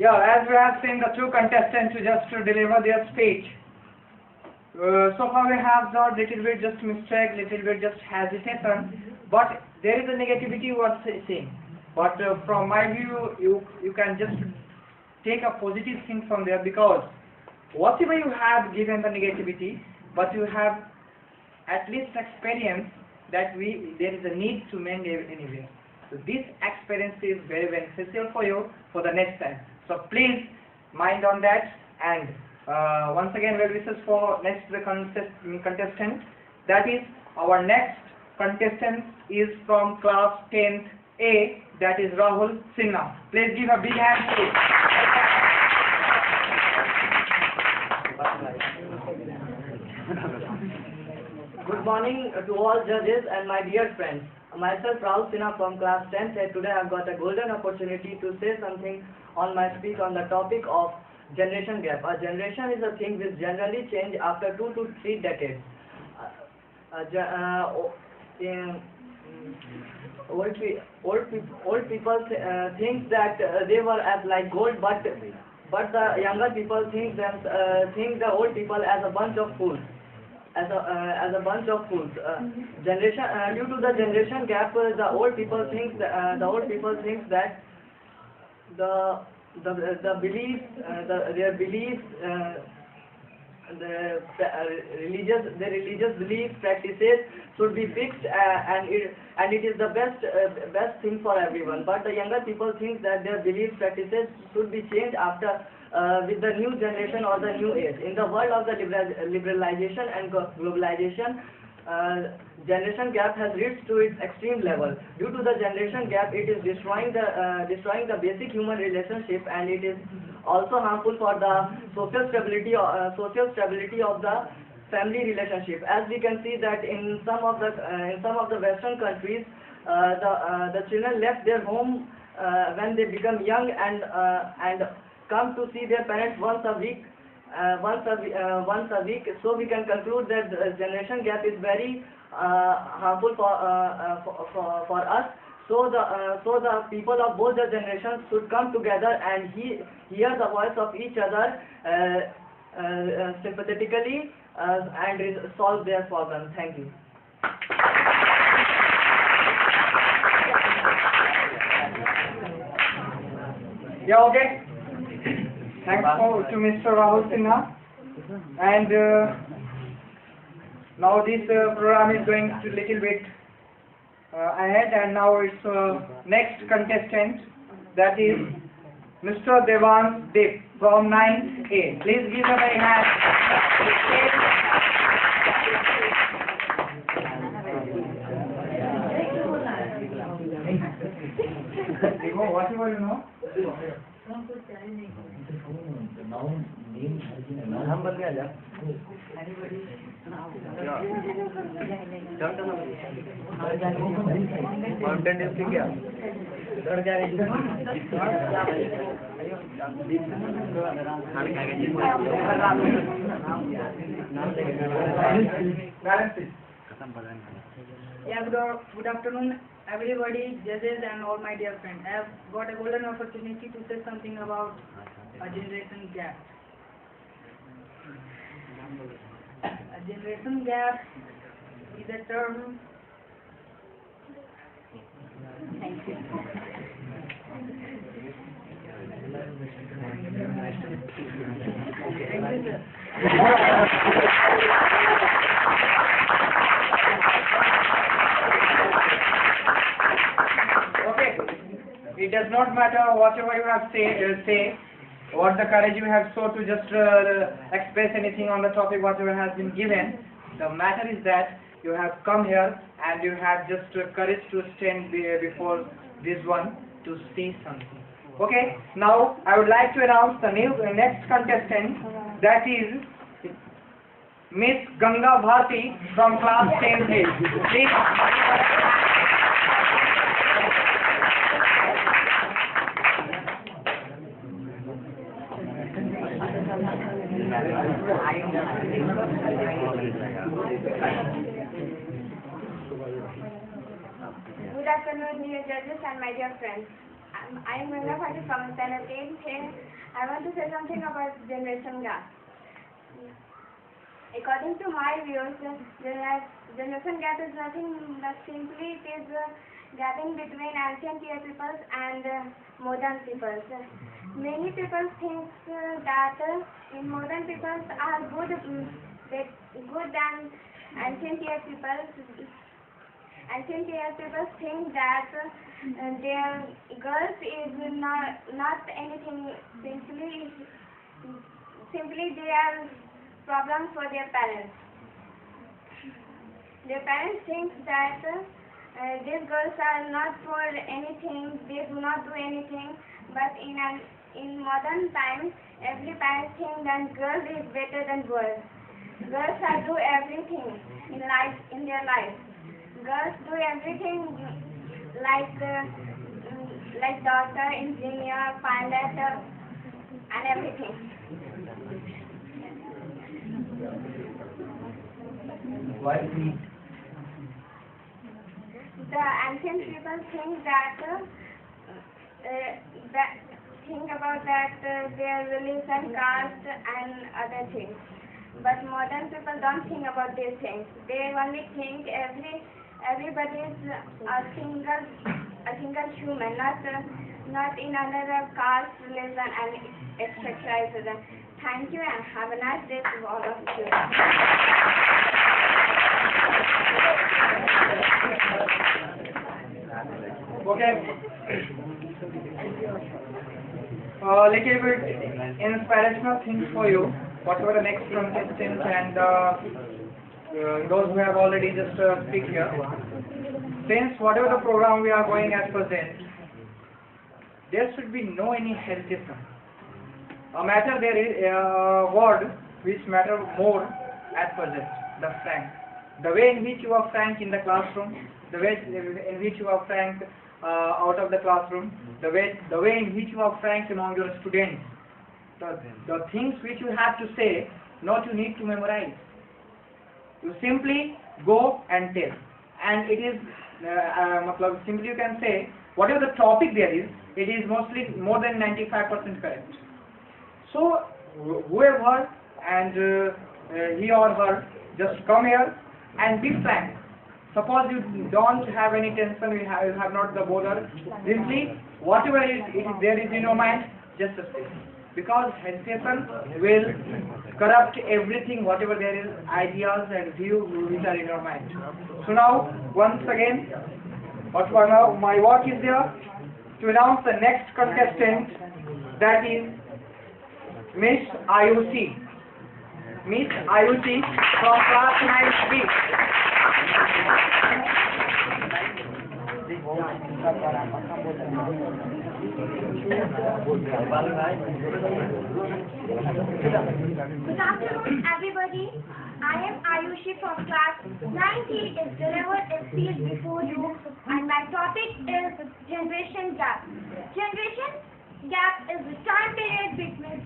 Yeah, as we have seen the two contestants to just to deliver their speech. So far we have got little bit just mistake, little bit just hesitation, but there is a negativity what saying. But from my view, you can just take a positive thing from there, because whatever you have given the negativity, but you have at least experience that there is a need to mend anywhere. So this experience is very beneficial for you for the next time. So please mind on that, and once again well wishes for next contestant. That is our next contestant is from class 10th A, that is Rahul Sinha. Please give a big hand to him. Good morning to all judges and my dear friends. Myself Rahul Sinha from class 10th, and today I've got a golden opportunity to say something on my speech on the topic of generation gap. A generation is a thing which generally change after 2 to 3 decades. Old people think that they were as like gold, but the younger people think the old people as a bunch of fools. As a bunch of fools. Due to the generation gap, the old people think that their beliefs, the religious belief practices should be fixed, and it is the best thing for everyone. But the younger people think that their belief practices should be changed after with the new generation or the new age. In the world of the liberalization and globalization, generation gap has reached to its extreme level. Due to the generation gap, it is destroying the basic human relationship, and it is also harmful for the social stability of the family relationship. As we can see that in some of the Western countries, the children left their home when they become young and come to see their parents once a week. So we can conclude that the generation gap is very harmful for us. So the people of both the generations should come together and hear the voice of each other sympathetically and solve their problems. Thank you. Yeah, okay. Thanks to Mr. Rahul Sinha. And now this program is going to little bit ahead, and now it's next contestant, that is Mr. Devan Dip from 9th A. Please give a very hand. Whatever you know. Yeah, good afternoon, everybody, judges and all my dear friends. I have got a golden opportunity to say something about a generation gap. A generation gap is a term. Thank you. Thank you, sir. It does not matter whatever you have say, what the courage you have so to just express anything on the topic whatever has been given. The matter is that you have come here and you have just courage to stand before this one to say something. Okay, now I would like to announce the next contestant, that is Miss Ganga Bharti from class 10A. Please. Good afternoon, dear judges and my dear friends. I am Mangla Bhati from Standard 10. I want to say something about generation gap. According to my views, generation gap is nothing but simply it is gapping between ancient year peoples and modern peoples. Many people think that in modern peoples are good than ancient year peoples. Ancient year people think that their girls is not anything, simply they are problems for their parents. Their parents think that these girls are not for anything, they do not do anything, but in modern times, every parent thinks that girls is better than boys. Girls are do everything in their life. Girls do everything like doctor, engineer, pilot, and everything. The ancient people think about their religion, caste, and other things. But modern people don't think about these things. They only think everybody is a single human, not in another caste, religion, and etc. Thank you and have a nice day to all of you. Okay. Little bit inspirational things for you. Whatever the next contestant and those who have already just speak here. Since whatever the program we are going at present, there should be no any hesitation. A matter there is a word which matter more at present, the frank. The way in which you are frank in the classroom, the way in which you are frank out of the classroom, the way in which you are frank among your students, the things which you have to say, not you need to memorize. You simply go and tell, and it is simply you can say whatever the topic there is, it is mostly more than 95% correct. So whoever and he or her just come here and be frank. Suppose you don't have any tension, you have not the bother, simply whatever there is in your mind, just say. Because hesitation will corrupt everything, whatever there is, ideas and views which are in your mind. So now, once again, my work is there to announce the next contestant, that is Miss Ayushi. Miss Ayushi from class 9B. Good afternoon, everybody. I am Ayushi from class 9C is delivered a speech before you, and my topic is generation gap. Generation gap is the time period between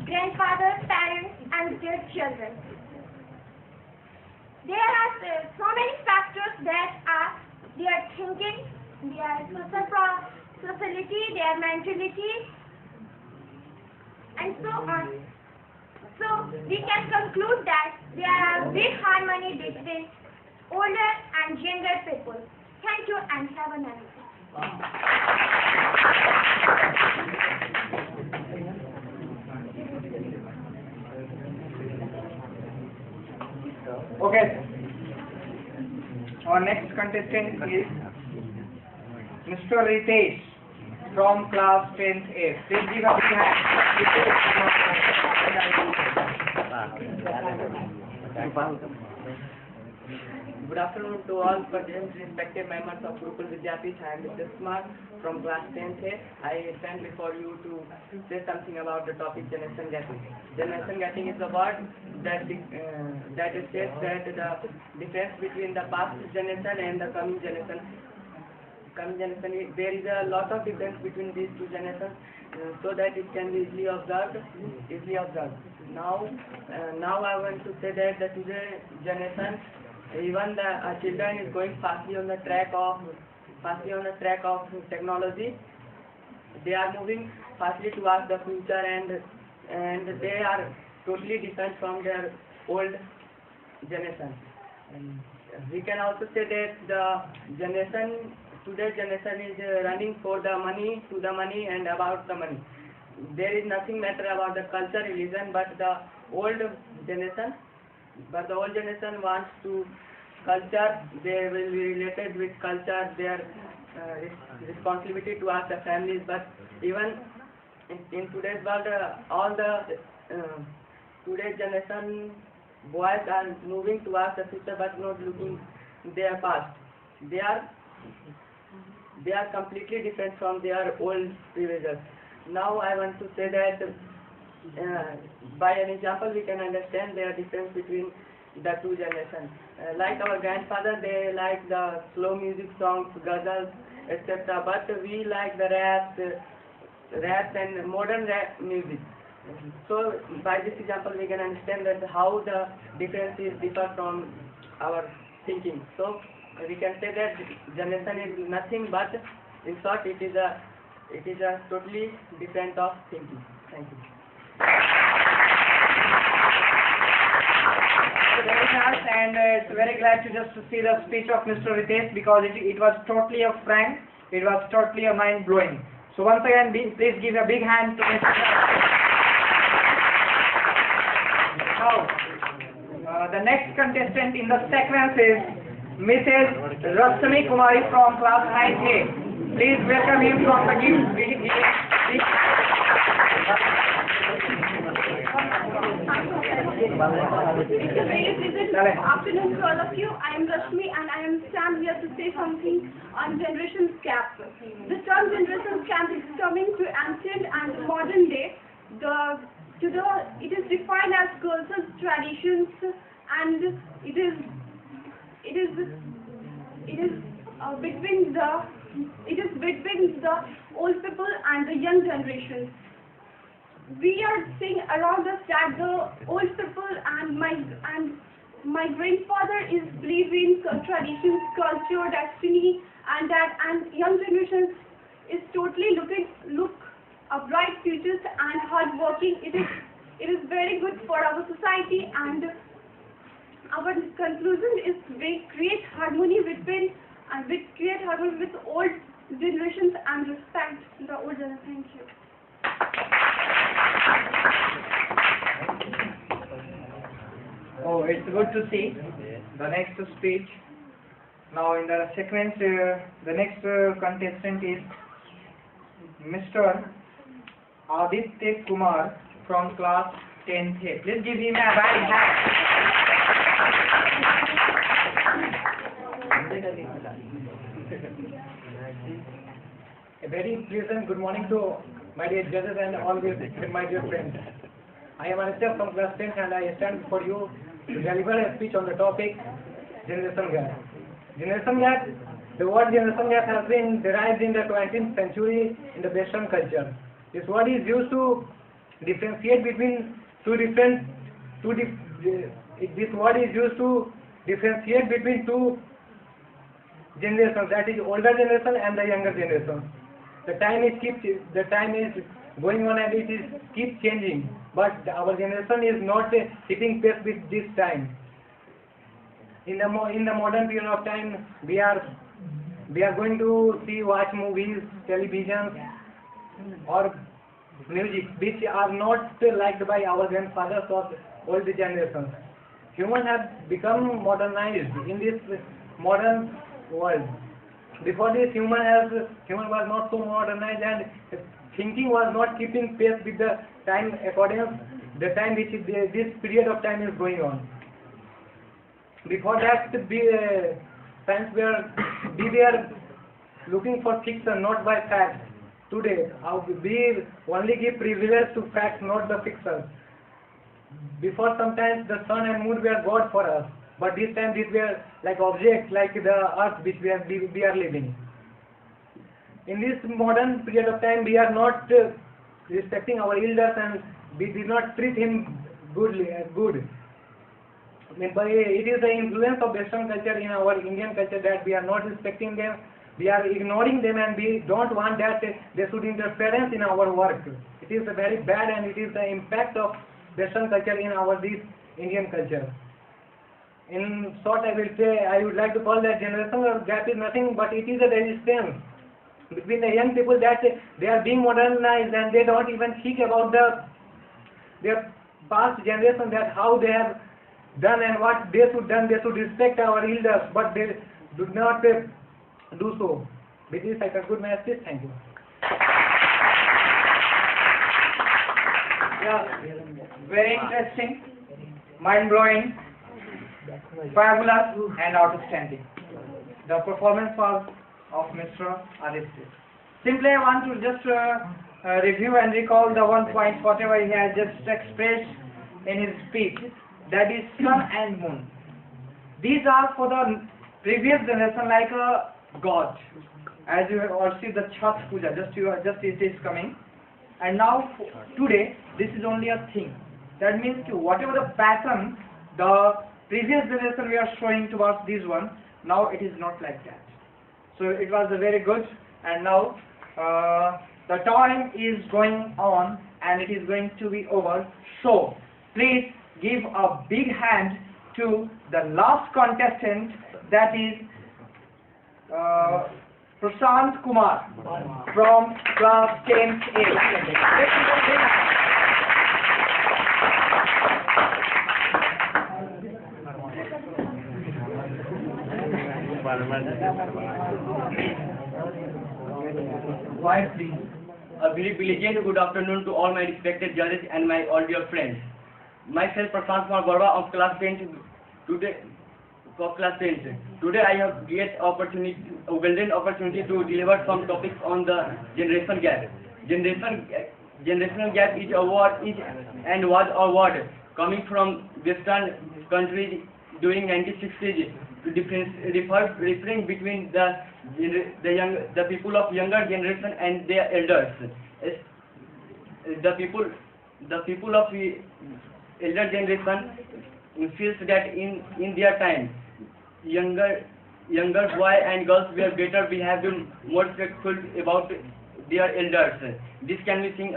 grandfathers, parents, and their children. There are so many factors that are their thinking, their sociality, their mentality, and so on. So we can conclude that there are big harmony between older and younger people. Thank you and have a nice day. Okay. Our next contestant is Mr. Ritesh from class 10th A. Please give a big hand. Good afternoon to all participants, respected members of Gurukul Vidyapith. I am Mr. Kumar from class 10th A. I stand before you to say something about the topic generation gapping. Generation gapping is a word that says that the difference between the past generation and the coming generation. There is a lot of difference between these two generations, so that it can be easily observed. Now I want to say that the today generation, even the children is going fastly on the track of technology. they are moving fastly towards the future, and they are totally different from their old generation. And we can also say that today's generation is running for the money, to the money, and about the money. There is nothing matter about the culture, religion, but the old generation wants to culture. They will be related with culture, their responsibility towards the families. But even in today's world, all the today's generation boys are moving towards the future but not looking their past. They are completely different from their old previous. Now I want to say that by an example we can understand the difference between the two generations. Like our grandfather, they like the slow music songs, ghazals, etc. But we like the rap and modern rap music. So by this example we can understand that how the differences differ from our thinking. So we can say that generation is nothing but, in short, it is a totally different of thinking. Thank you. Very nice, and it's very glad to just see the speech of Mr. Ritesh, because it was totally a frank, it was totally a mind blowing. So once again, please give a big hand to Mr. Now, the next contestant in the sequence is Mrs. Rasmi Kumari from class 9A. Please welcome him from the Good afternoon to all of you. I am Rashmi and I am stand here to say something on generation gap. The term generation gap is coming to ancient and modern day. It is defined as cultural traditions, and it is between the old people and the young generations. We are seeing around us that the old people and my grandfather is believing traditions, culture, destiny, and young generation is totally look a bright futures and hardworking. It is very good for our society, and our conclusion is we create harmony with old generations and respect the old generation. Thank you. Oh, it's good to see the next speech. Now in the sequence, the next contestant is Mr. Aditya Kumar from class 10th. Please give him a very hand. A very pleasant good morning to my dear judges and all my dear friends. I am Aditya from class 10 and I stand before you to deliver a speech on the topic generation gap. Generation gap, the word generation gap has been derived in the 20th century in the Western culture. This word is used to differentiate between two generations, that is older generation and the younger generation. The time is going on and it is keep changing, but our generation is not keeping pace with this time. In the modern period of time, we are going to watch movies, television, or music which are not liked by our grandfathers or old generations. Humans have become modernized in this modern world. Before this, human was not so modernized, and thinking was not keeping pace with the time according the time which this period of time is going on. Before that, we were looking for fiction, not by facts. Today, we only give privilege to facts, not the fiction. Before, sometimes the sun and moon were God for us, but this time these were like objects, like the earth which we are living. In this modern period of time, we are not respecting our elders, and we did not treat him good. But it is the influence of Western culture in our Indian culture that we are not respecting them. we are ignoring them, and we don't want that they should interference in our work. It is very bad, and it is the impact of Western culture in our this Indian culture. In short, I will say, I would like to call that generational gap is nothing but it is a resistance between the young people, that they are being modernized and they don't even think about their past generation, that how they have done and what they should done. They should respect our elders, but they do not do so. With this, I conclude my speech. Thank you. Yeah, very interesting, mind-blowing, fabulous, and outstanding. The performance was of Mr. Aditya. Simply, I want to just review and recall the one point whatever he has just expressed in his speech. That is sun and moon. These are for the previous generation like a god. As you have all seen the Chhath Puja, just it is coming. And now today this is only a thing. That means whatever the pattern the previous generation we are showing towards this one, now it is not like that. So it was a very good, and now the time is going on and it is going to be over. So please give a big hand to the last contestant, that is Prashant Kumar from class 10A. Quiet, please. A very belated good afternoon to all my respected judges and my all dear friends. Myself, Prashant Kumar Barwa of class 10 today. Today I have a golden opportunity to deliver some topics on the generation gap. Generational gap is a word and was a word coming from Western countries during 1960s to referring between the people of younger generation and their elders. The people of the elder generation feels that in their time younger boy and girls were better behaved, more respectful about their elders. This can be seen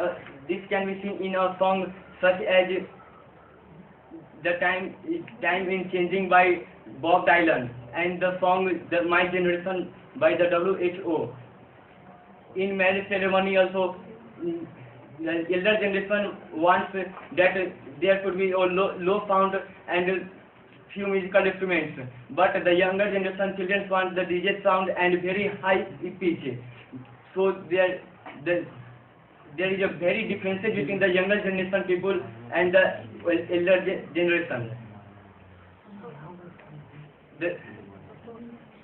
in a song such as "The Time in Changing" by Bob Dylan, and the song "My Generation" by the WHO. In marriage ceremony also, the elder generation wants that there could be a low sound and few musical instruments, but the younger generation children want the DJ sound and very high pitch. So there is a very difference between the younger generation people and the elder generation.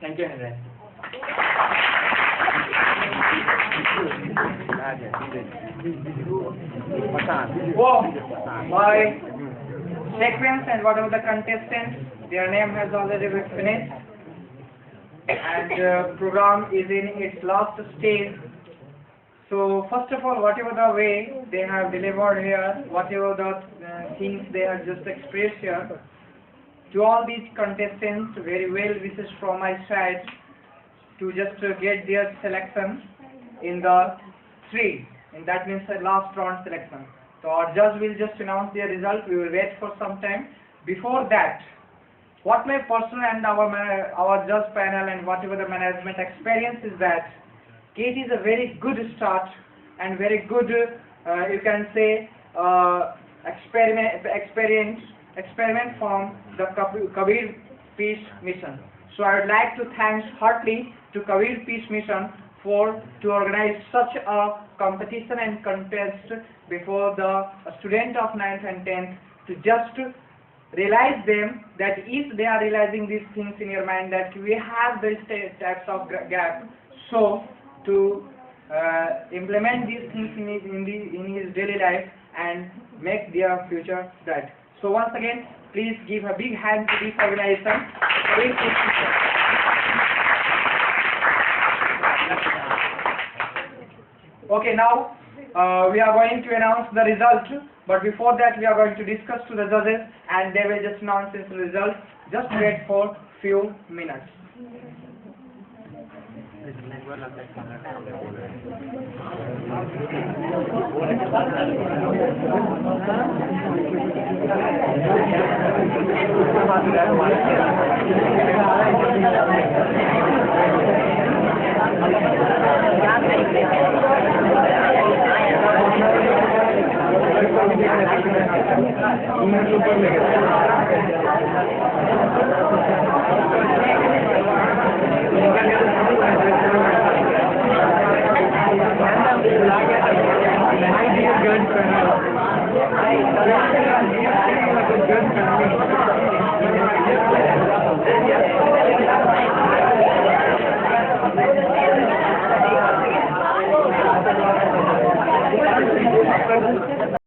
Thank you, Henry. Oh, by sequence and whatever the contestants, their name has already been finished, and program is in its last stage. So first of all, whatever the way they have delivered here, whatever the things they have just expressed here, to all these contestants, very well wishes from my side to just get their selection in the 3, and that means the last round selection. So our judge will just announce their result. We will wait for some time. Before that, what my personal and our judge panel and whatever the management experience is that it is a very good start and very good, you can say, experiment from the Kabir Peace Mission. So I would like to thank heartily to Kabir Peace Mission to organize such a competition and contest before the student of 9th and 10th, to just realize them that if they are realizing these things in your mind that we have these types of gap, so to implement these things in his daily life and make their future bright. So once again, please give a big hand to this organization. Okay, now we are going to announce the result, but before that we are going to discuss to the judges and they will just announce the result. Just wait for few minutes. ऊपर लेके